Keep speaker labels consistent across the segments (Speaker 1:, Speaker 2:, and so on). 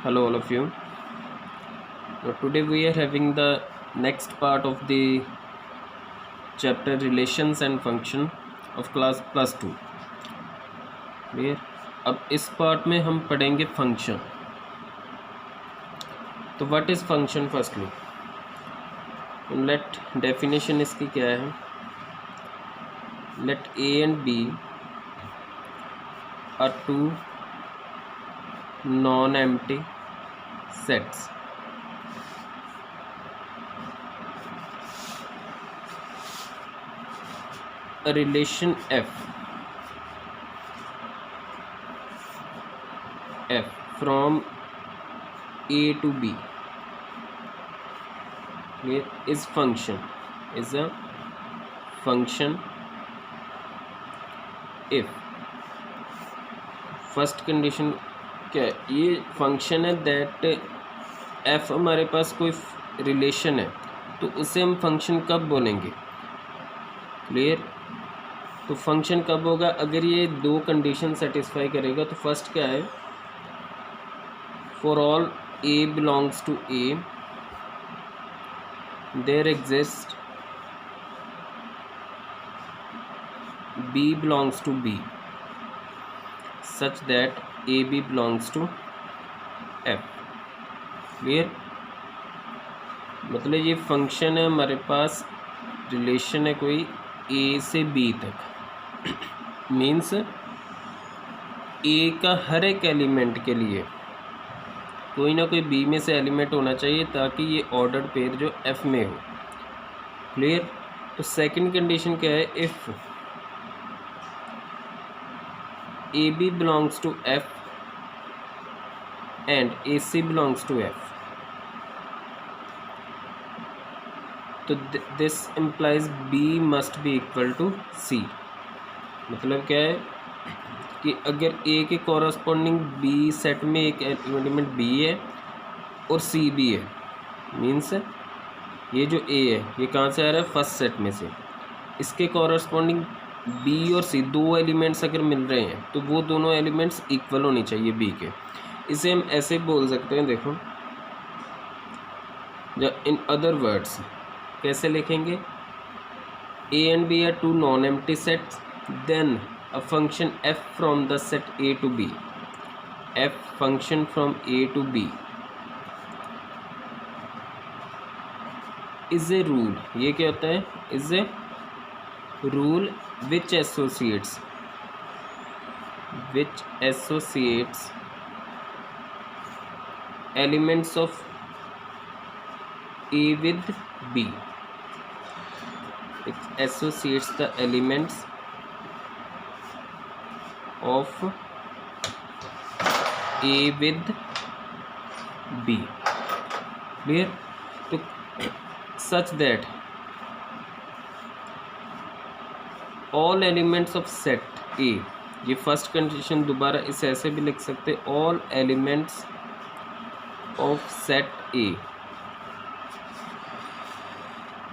Speaker 1: Hello, all of you. Now, today we are having the next part of the chapter Relations and Function of class +2. Clear. अब इस part में हम पढ़ेंगे function. तो what is function firstly? Let definition इसकी क्या है? Let A and B are two non empty sets a relation f from a to b is a function if first condition क्या है? ये फंक्शन है दैट f हमारे पास कोई relation है तो उसे हम फंक्शन कब बोलेंगे? क्लियर। तो फंक्शन कब होगा? अगर ये दो कंडीशन सेटिस्फाई करेगा। तो फर्स्ट क्या है? For all a belongs to a there exist b belongs to b such that a b belongs to f। Clear. मतलब ये फंक्शन है हमारे पास, रिलेशन है कोई a से b तक। मीन्स a का हर एक एलिमेंट के लिए कोई ना कोई b में से एलिमेंट होना चाहिए ताकि ये ऑर्डर्ड पेयर जो f में हो। क्लियर। तो सेकंड कंडीशन क्या है? If A B belongs to f and A C belongs to f, तो this implies b must be equal to c। मतलब क्या है कि अगर a के कॉरस्पॉन्डिंग b सेट में एक एलिमेंट b है और c भी है, मीन्स ये जो a है ये कहाँ से आ रहा है? फर्स्ट सेट में से। इसके कॉरस्पॉन्डिंग b और c दो एलिमेंट्स अगर मिल रहे हैं तो वो दोनों एलिमेंट्स इक्वल होनी चाहिए b के। इसे हम ऐसे बोल सकते हैं, देखो इन अदर वर्ड्स कैसे लिखेंगे? a and b are two non-empty sets, then a function f from the set a to b, f function from a to b is a rule। ये क्या होता है? is a rule which associates elements of a with b। it associates the elements of a with b। clear। तो such that all elements of set a, ये first condition दोबारा इसे ऐसे भी लिख सकते, all elements of set a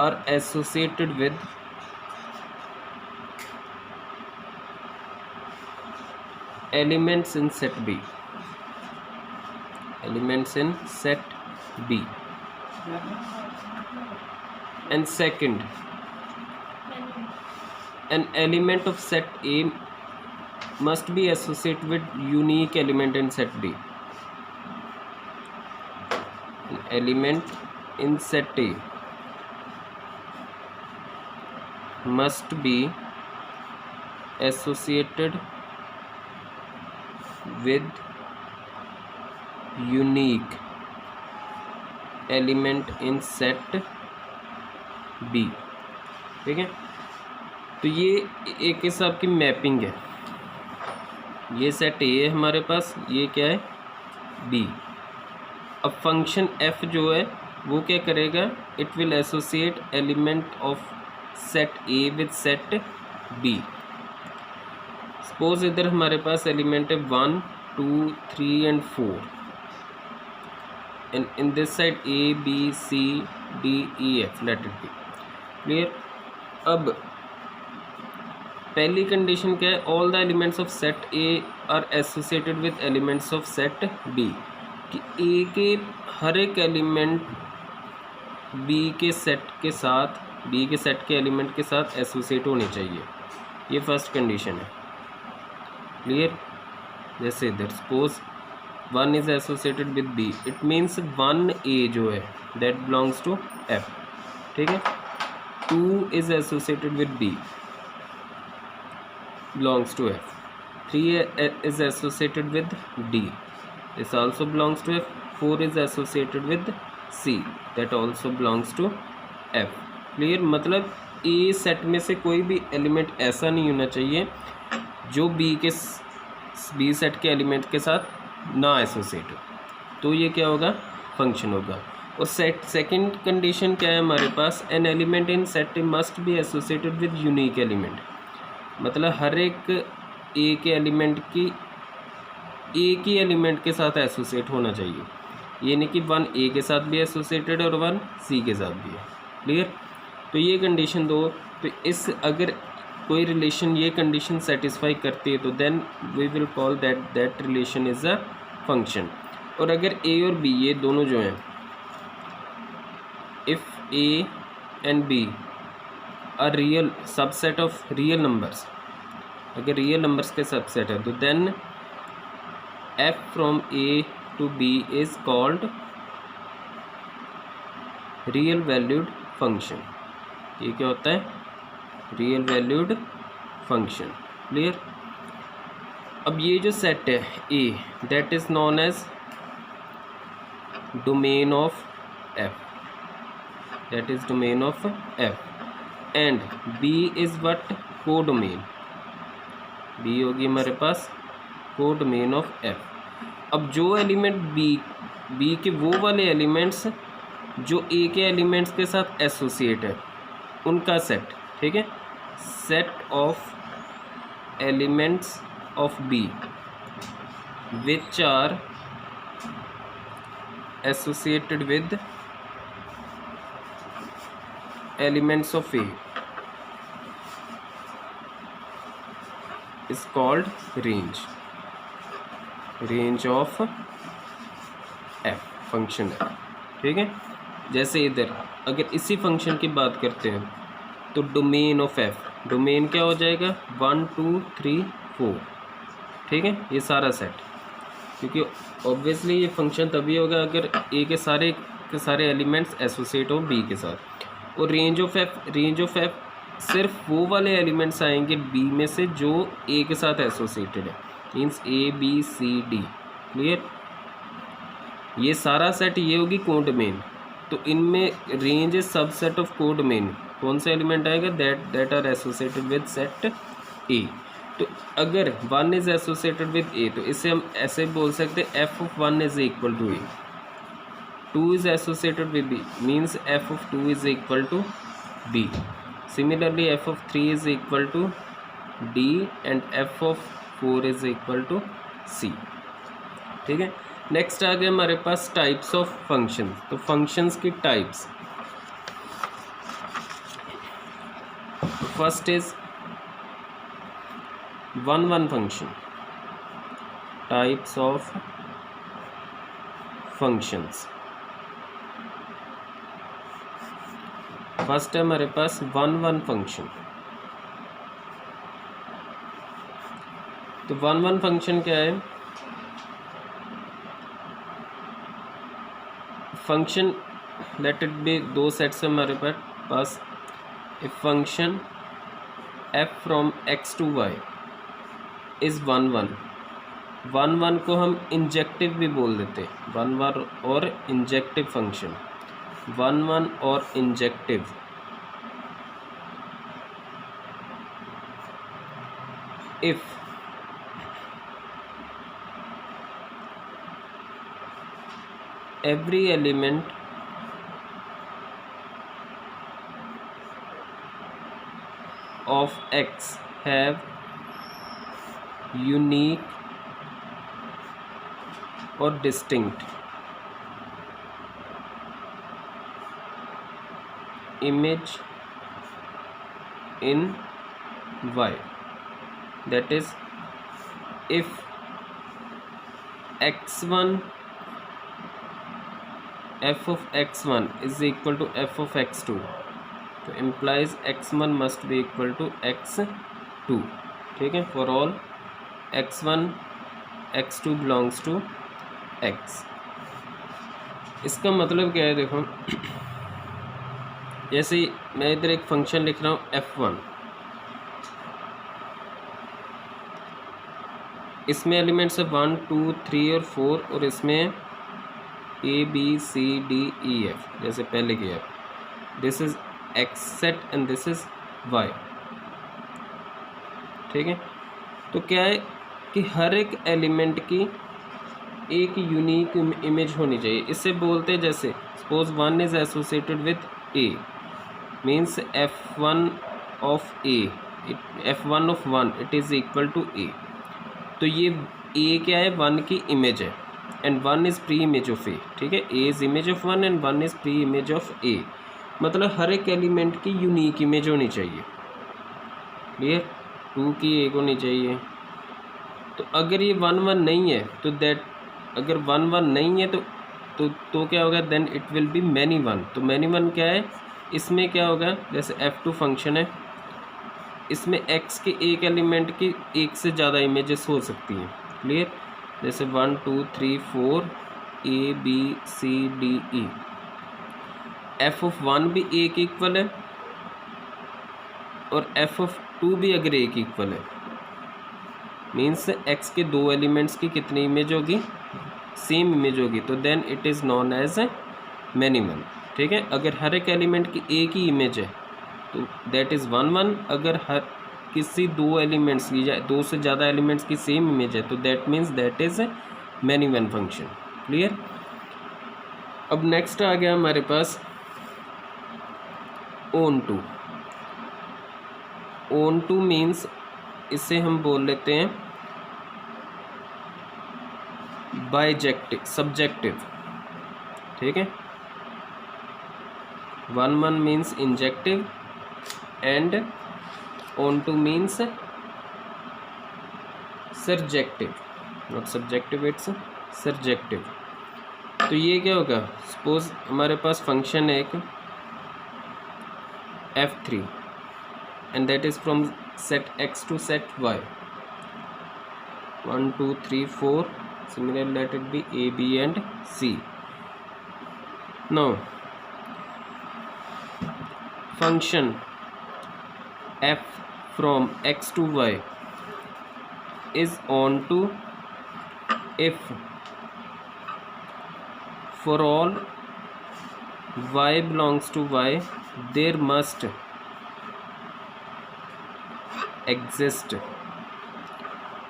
Speaker 1: are associated with elements in set b, and second, an element of set a must be associated with unique element in set b। an element in set a must be associated with unique element in set b। ठीक है। तो ये एक हिसाब की mapping है। ये set ए है हमारे पास, ये क्या है? b। अब फंक्शन f जो है वो क्या करेगा? It will associate element of set a with set b। Suppose इधर हमारे पास एलिमेंट है 1 2 3 and 4, and in this side a b c d e f let it be. Clear. अब पहली कंडीशन क्या है? All the elements of set A are associated with elements of set B. कि A के हर एक element B के set के एलिमेंट के साथ एसोसिएट होने चाहिए। ये फर्स्ट कंडीशन है। क्लियर? जैसे इधर suppose 1 is associated with B, it means 1A जो है दैट बिलोंग्स टू F, ठीक है। 2 is associated with B, belongs to F. 3 is associated with D, this also belongs to F. 4 is associated with C, that also belongs to F. Clear? मतलब A set में से कोई भी element ऐसा नहीं होना चाहिए जो B सेट के एलिमेंट के साथ ना एसोसिएट हो, तो ये क्या होगा? फंक्शन होगा। और सेकंड कंडीशन क्या है हमारे पास? An element in set must be associated with unique element, मतलब हर एक ए के एलिमेंट की एक ही एलिमेंट के साथ एसोसिएट होना चाहिए, ये नहीं कि 1A के साथ भी एसोसिएटेड और 1C के साथ भी है। क्लियर? तो ये कंडीशन दो, तो इस अगर कोई रिलेशन ये कंडीशन सेटिस्फाई करती है तो then we will call that relation is a function. और अगर A और B ये दोनों जो हैं, if A and B a real subset of real numbers, अगर रियल नंबर्स के सबसेट है तो then F from A to B is called real valued function. ये क्या होता है? Real valued function. क्लियर? अब ये जो सेट है A, that is known as domain of F, that is domain of F, and B is what? Codomain. B होगी हमारे पास कोडोमेन ऑफ F। अब जो एलिमेंट B के वो वाले एलिमेंट्स जो A के एलिमेंट्स के साथ एसोसिएट है उनका सेट, ठीक है। Set of elements of B which are associated with elements of A is called range of F function है, ठीक है। जैसे इधर अगर इसी फंक्शन की बात करते हैं तो डोमेन ऑफ F, डोमेन क्या हो जाएगा? 1 2 3 4, ठीक है, ये सारा सेट। क्योंकि ऑब्वियसली ये फंक्शन तभी होगा अगर A के सारे एलिमेंट्स एसोसिएट हो B के साथ। और रेंज ऑफ F सिर्फ वो वाले एलिमेंट्स आएंगे B में से जो A के साथ एसोसिएटेड है, means A B C D। Clear? ये सारा सेट ये होगी कोडोमेन। तो इनमें range is subset of codomain. कौन सा एलिमेंट आएगा? That are associated with set A। तो अगर 1 इज एसोसिएटेड विद A तो इसे हम ऐसे बोल सकते हैं F of 1 is equal to A। 2 is associated with B means F of 2 is equal to B। Similarly, f of 3 is equal to D and f of 4 is equal to C। ठीक है। Next आ गया हमारे पास types of function. तो functions की types, first is 1 function. Types of functions, first है हमारे पास 1 function. तो 1 फंक्शन क्या है? फंक्शन लेट इट बी दो सेट्स है हमारे पास। A function f from x to y is 1 को हम इंजेक्टिव भी बोल देते, 1 और इंजेक्टिव फंक्शन, 1 और injective. If every element of X have unique or distinct image in Y, that is if x1 F of x1 is equal to F of x2, तो implies x1 must be equal to x2, ठीक है, for all x1 x2 belongs to x। इसका मतलब क्या है, देखो जैसे मैं इधर एक फंक्शन लिख रहा हूँ f1, इसमें एलिमेंट्स है 1 2 3 और 4, और इसमें a b c d e f जैसे पहले किया। This is x set and this is y, ठीक है। तो क्या है कि हर एक एलिमेंट की एक यूनिक इमेज होनी चाहिए। इससे बोलते हैं जैसे suppose 1 is associated with a, means f1 of a, f1 of 1 it is equal to a। तो ये a क्या है, 1 की इमेज है, and 1 is pre image of a, ठीक है। a is image of 1 and 1 is pre image of a, मतलब हर एक एलिमेंट की यूनिक इमेज होनी चाहिए, क्लियर। 2 की एक होनी चाहिए। तो अगर ये 1 1 नहीं है तो दैट, अगर 1 1 नहीं है तो क्या होगा, then it will be many 1। तो मैनी 1 क्या है, इसमें क्या होगा, जैसे f2 फंक्शन है, इसमें x के एक एलिमेंट की एक से ज़्यादा इमेजेस हो सकती हैं, क्लियर। जैसे 1 2 3 4 a b c d e, f of 1 भी a के इक्वल है और f ऑफ 2 भी अगर a के इक्वल है, मीन्स x के दो एलिमेंट्स की कितनी इमेज होगी, सेम इमेज होगी, तो then it is known as many 1, ठीक है। अगर हर एक एलिमेंट की एक ही इमेज है तो दैट इज़ 1 1, अगर हर किसी दो एलिमेंट्स की या दो से ज़्यादा एलिमेंट्स की सेम इमेज है तो that means that is many 1 function, clear. अब नेक्स्ट आ गया हमारे पास onto. Onto means, इसे हम बोल लेते हैं बाइजेक्टिव, सब्जेक्टिव, ठीक है। 1 1 means injective and on to means surjective, not subjective, it's surjective। तो ये क्या होगा, सपोज हमारे पास फंक्शन है एक f3 and that is from set x to set y, 1 2 3 4, similarly let it be a b and c। now function f from x to y is on to if for all y belongs to y there must exist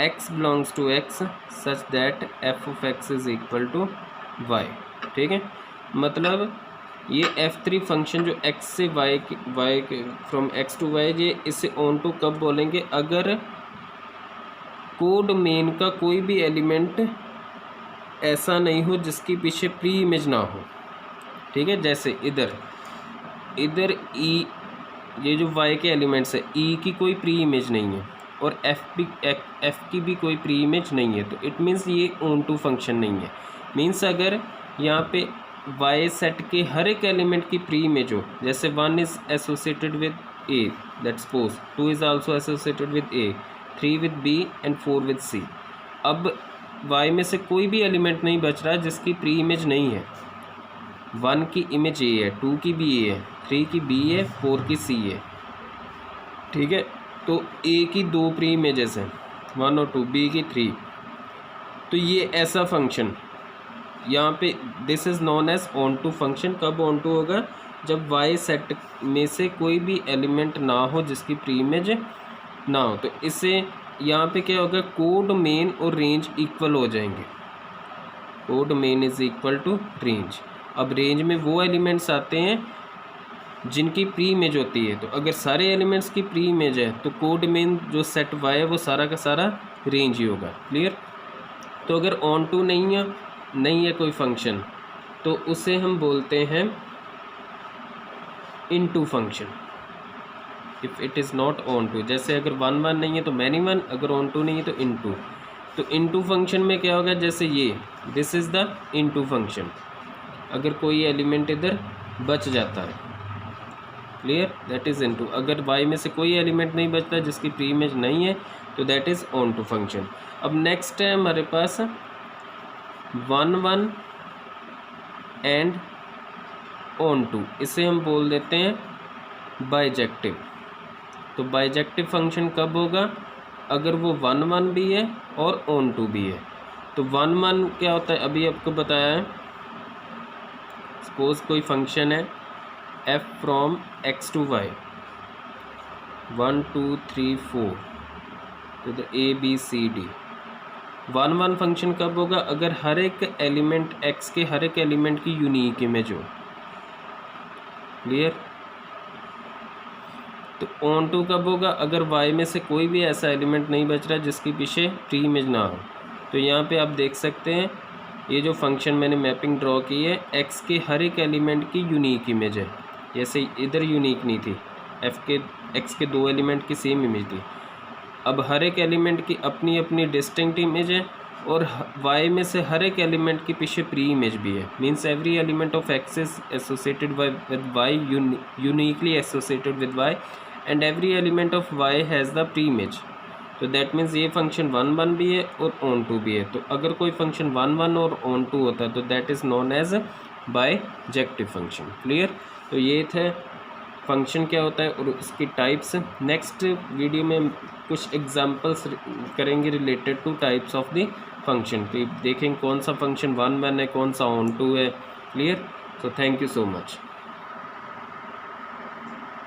Speaker 1: x belongs to x such that f of x is equal to y, ठीक है। मतलब ये f3 function जो x से y from x to y, ये इसे on to कब बोलेंगे, अगर कोड मेन का कोई भी एलिमेंट ऐसा नहीं हो जिसकी पीछे प्री इमेज ना हो, ठीक है। जैसे इधर e, ये जो y के एलिमेंट्स है, e की कोई प्री इमेज नहीं है और f की भी कोई प्री इमेज नहीं है, तो इट मीन्स ये ऑन टू फंक्शन नहीं है। मीन्स अगर यहाँ पे y सेट के हर एक एलिमेंट की प्री इमेज हो, जैसे 1 is associated with a, that suppose 2 is also associated with a, 3 with b and 4 with c। अब y में से कोई भी एलिमेंट नहीं बच रहा जिसकी प्री इमेज नहीं है। 1 की इमेज a है, 2 की भी a है, 3 की b है, 4 की c है, ठीक है। तो a की 2 प्री इमेजेस हैं, 1 और 2, b की 3। तो ये ऐसा फंक्शन यहाँ पे this is known as onto function. कब ऑन टू होगा, जब y सेट में से कोई भी एलिमेंट ना हो जिसकी प्री इमेज ना हो। तो इससे यहाँ पे क्या होगा, कोड मेन और रेंज इक्वल हो जाएंगे। Codomain is equal to range. अब रेंज में वो एलिमेंट्स आते हैं जिनकी प्री इमेज होती है। तो अगर सारे एलिमेंट्स की प्री इमेज है तो कोड मेन जो सेट y है वो सारा का सारा रेंज ही होगा, क्लियर। तो अगर ऑन टू नहीं है कोई फंक्शन तो उसे हम बोलते हैं into function, if it is not onto. जैसे अगर 1 1 नहीं है तो मैनी 1, अगर ऑन टू नहीं है तो इनटू। तो इनटू फंक्शन में क्या होगा, जैसे ये this is the into function. अगर कोई एलिमेंट इधर बच जाता है, क्लियर, दैट इज़ इनटू। अगर वाई में से कोई एलिमेंट नहीं बचता जिसकी प्री इमेज नहीं है तो that is onto function. अब नेक्स्ट है हमारे पास 1 1 एंड ऑन टू, इसे हम बोल देते हैं बाइजेक्टिव। तो बाइजेक्टिव फंक्शन कब होगा? अगर वो 1 1 भी है और ऑन टू भी है। तो 1 1 क्या होता है, अभी आपको बताया है। सपोज कोई फंक्शन है f from x to y 1 2 3 4 तो the a b c d। 1 1 function कब होगा? अगर हर एक एलिमेंट x के हर एक एलिमेंट की यूनिक इमेज हो, क्लियर। तो ऑन टू कब होगा? अगर y में से कोई भी ऐसा एलिमेंट नहीं बच रहा जिसके पीछे प्री इमेज ना हो। तो यहाँ पे आप देख सकते हैं ये जो फंक्शन मैंने मैपिंग ड्रॉ की है, x के हर एक एलिमेंट की यूनिक इमेज है। जैसे इधर यूनिक नहीं थी, x के 2 एलिमेंट की सेम इमेज थी। अब हर एक एलिमेंट की अपनी अपनी डिस्टिंक्ट इमेज है और y में से हर एक एलिमेंट के पीछे प्री इमेज भी है। Means every element of x is associated with y, uniquely associated with y, and every element of y has the pre image. तो दैट मीन्स ये फंक्शन 1 1 भी है और ऑन टू भी है। तो अगर कोई फंक्शन 1 1 और ऑन टू होता है तो that is known as bijective function, clear. तो ये थे फंक्शन क्या होता है और इसकी टाइप्स। नेक्स्ट वीडियो में कुछ एग्जांपल्स करेंगे related two types of the function. तो देखेंगे कौन सा फंक्शन 1 1 है, कौन सा ऑन टू है, clear. So thank you so much.